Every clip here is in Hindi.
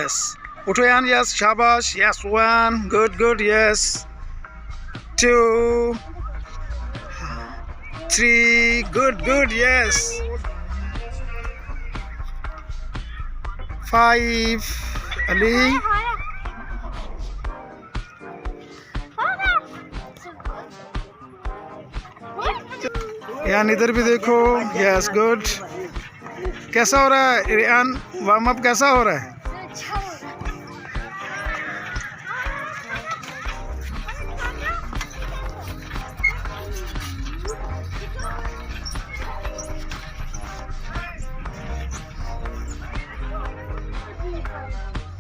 यस उठो यान यस शाबाश yes 1 good good yes 2 3 good good yes 5 Ali यान इधर भी देखो यस गुड कैसा हो रहा है रियान वार्म अप कैसा हो रहा है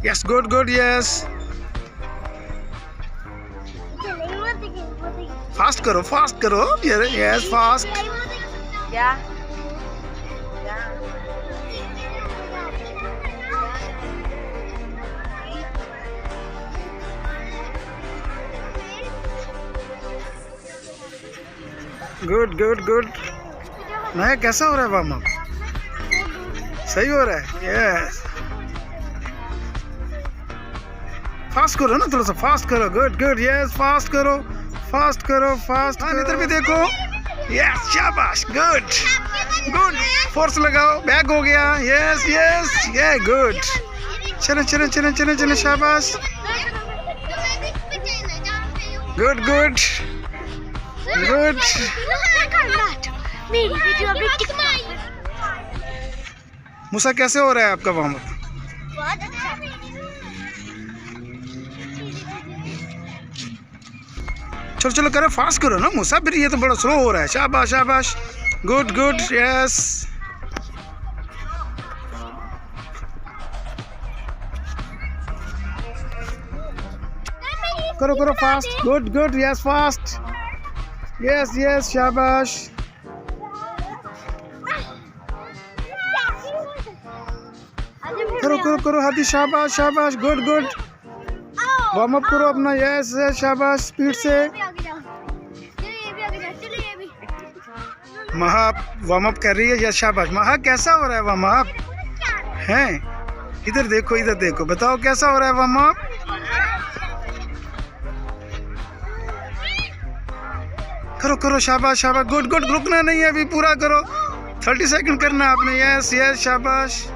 yes good good yes fast करो yes fast Yeah. Good good good नया कैसा हो रहा है वार्म अप सही हो रहा है यस फास्ट करो ना थोड़ा सा फास्ट करो गुड गुड यस फास्ट करो फास्ट इधर भी देखो यस शाबाश गुड गुड फोर्स लगाओ बैक हो गया यस यस ये गुड चलो शाबाश गुड गुड गुड मूसा कैसे हो रहा है आपका वार्म अप चलो करो फास्ट करो ना मूसा फिर ये तो बड़ा स्लो हो रहा है शाबाश शाबाश गुड गुड यस करो fast good good yes fast yes yes शाबाश करो हाथी शाबाश शाबाश गुड गुड वार्म अप करो अपना यस शाबाश स्पीड से महा वार्म अप कर रही है यस शाबाश महा कैसा हो रहा है वार्म अप हैं इधर देखो बताओ कैसा हो रहा है वार्म अप करो शाबाश गुड गुड रुकना नहीं है अभी पूरा करो 30 सेकंड करना है आपने यस यस शाबाश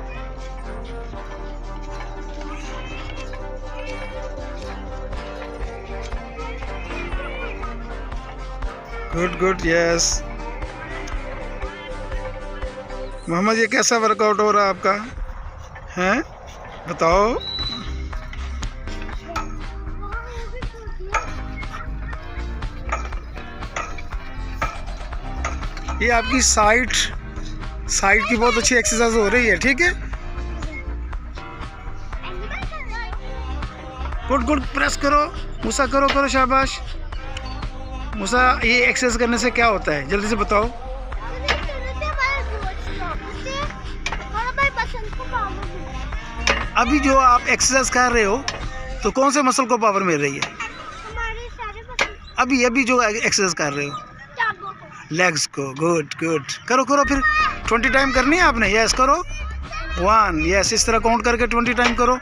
गुड गुड यस मोहम्मद ये कैसा वर्कआउट हो रहा है आपका हैं बताओ ये आपकी साइड की बहुत अच्छी एक्सरसाइज हो रही है ठीक है गुड गुड प्रेस करो मूसा करो शाबाश मूसा ये एक्सरसाइज करने से क्या होता है जल्दी से बताओ अभी जो आप एक्सरसाइज कर रहे हो तो कौन से मसल को पावर मिल रही है अभी जो एक्सरसाइज कर रहे हो लेग्स को गुड गुड करो फिर 20 टाइम करनी है आपने यस करो 1 यस इस तरह काउंट करके 20 टाइम करो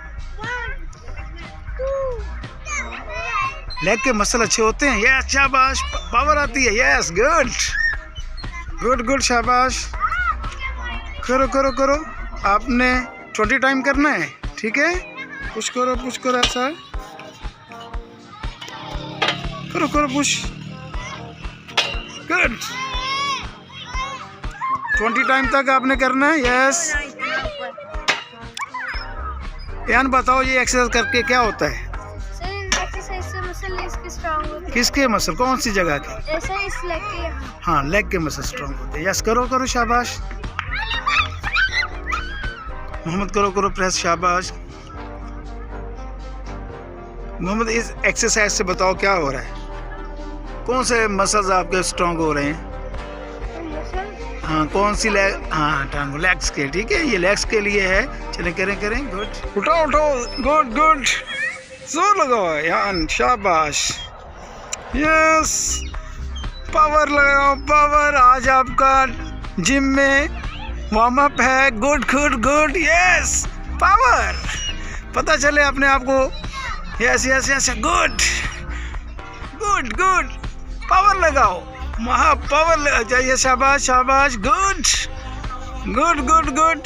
लेग के मसल अच्छे होते हैं यस शाबाश पावर आती है यस गुड शाबाश करो आपने 20 टाइम करना है ठीक है पुश करो ऐसा करो पुश गुड 20 टाइम तक आपने करना है यस यान बताओ ये एक्सरसाइज करके क्या होता है एक्सरसाइज से मसल इसके स्ट्रांग होते हैं किसके मसल कौन सी जगह के ऐसा इस लेग के हाँ लेग के मसल स्ट्रांग होते हैं यस करो शाबाश मोहम्मद करो प्रेस शाबाश मोहम्मद इस एक्सरसाइज से बताओ क्या हो रहा है कौन से मसल्स आपके स्ट्रांग हो रहे हैं हाँ कौन सी लेग हाँ टांगो लेग्स के ठीक है ये लेग्स के लिए है चले करें गुड उठो गुड जोर लगाओ यान शाबाश यस पावर लगाओ पावर आज आपका जिम में वार्म अप है गुड यस पावर पता चले अपने आप को। Yes yes yes, good good good, power लगाओ, महा पावर लगा चाहिए। शाबाश शाबाश, गुड गुड गुड गुड।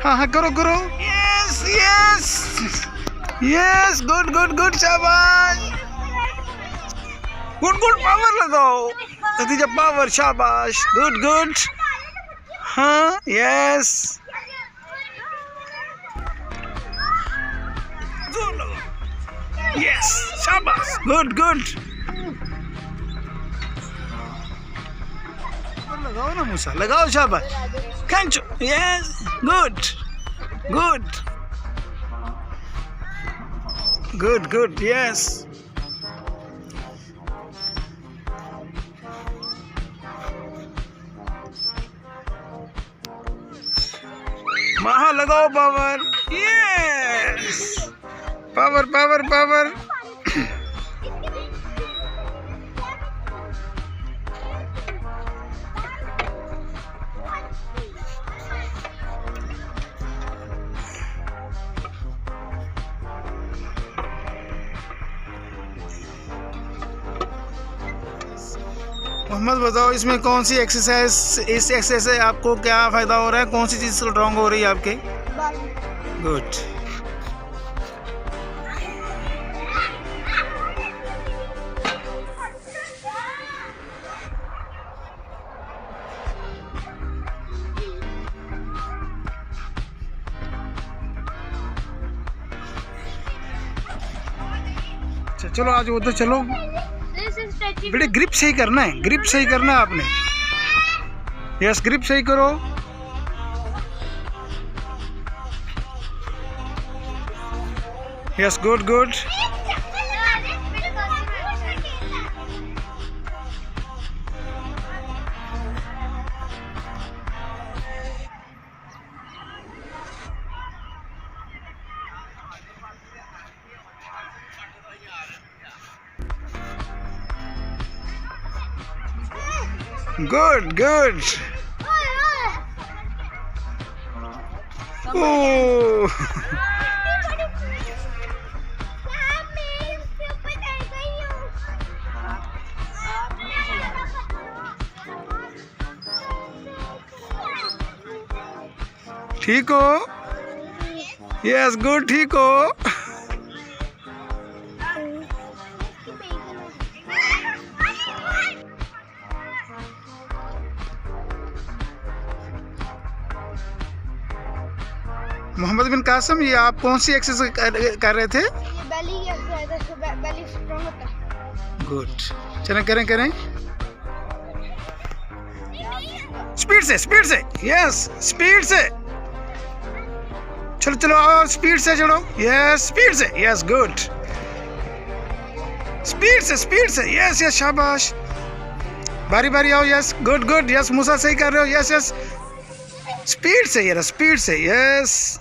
हाँ हाँ, करो करो, yes yes yes, good good good, शाबाश, गुड गुड, पावर लगाओ नतीजा, पावर, शाबाश, गुड गुड। हाँ, यस, यस, शाबाश, गुड गुड। लगाओ ना मूसा, लगाओ, शाबाश, खींचो, yes, good good good good, yes. महा लगाओ power, yes, power power power. Mohammed बताओ, इसमें कौन सी एक्सरसाइज, इस एक्सरसाइज से आपको क्या फ़ायदा हो रहा है? कौन सी चीज़ स्ट्रॉन्ग हो रही है आपके? गुड। चलो आज उधर चलो, बेटे ग्रिप सही करना है, ग्रिप सही करना है आपने। यस, ग्रिप सही करो। Yes, good good. Good, good. Oh. ठीक हो? Yes, good, ठीक हो? मोहम्मद बिन कासिम, ये आप कौन सी एक्सरसाइज कर रहे थे? ये बेली एक्सरसाइज है, बेली स्ट्रांग होता है। गुड, चलें, करें करें, स्पीड से, यस, स्पीड से, चलो चलो, आओ, स्पीड से चलो, यस, स्पीड से, यस, गुड, स्पीड से, यस यस, शाबाश, बारी बारी आओ, यस, गुड गुड, यस, मूसा सही कर रहे हो, यस यस, स्पीड से, यस, यस।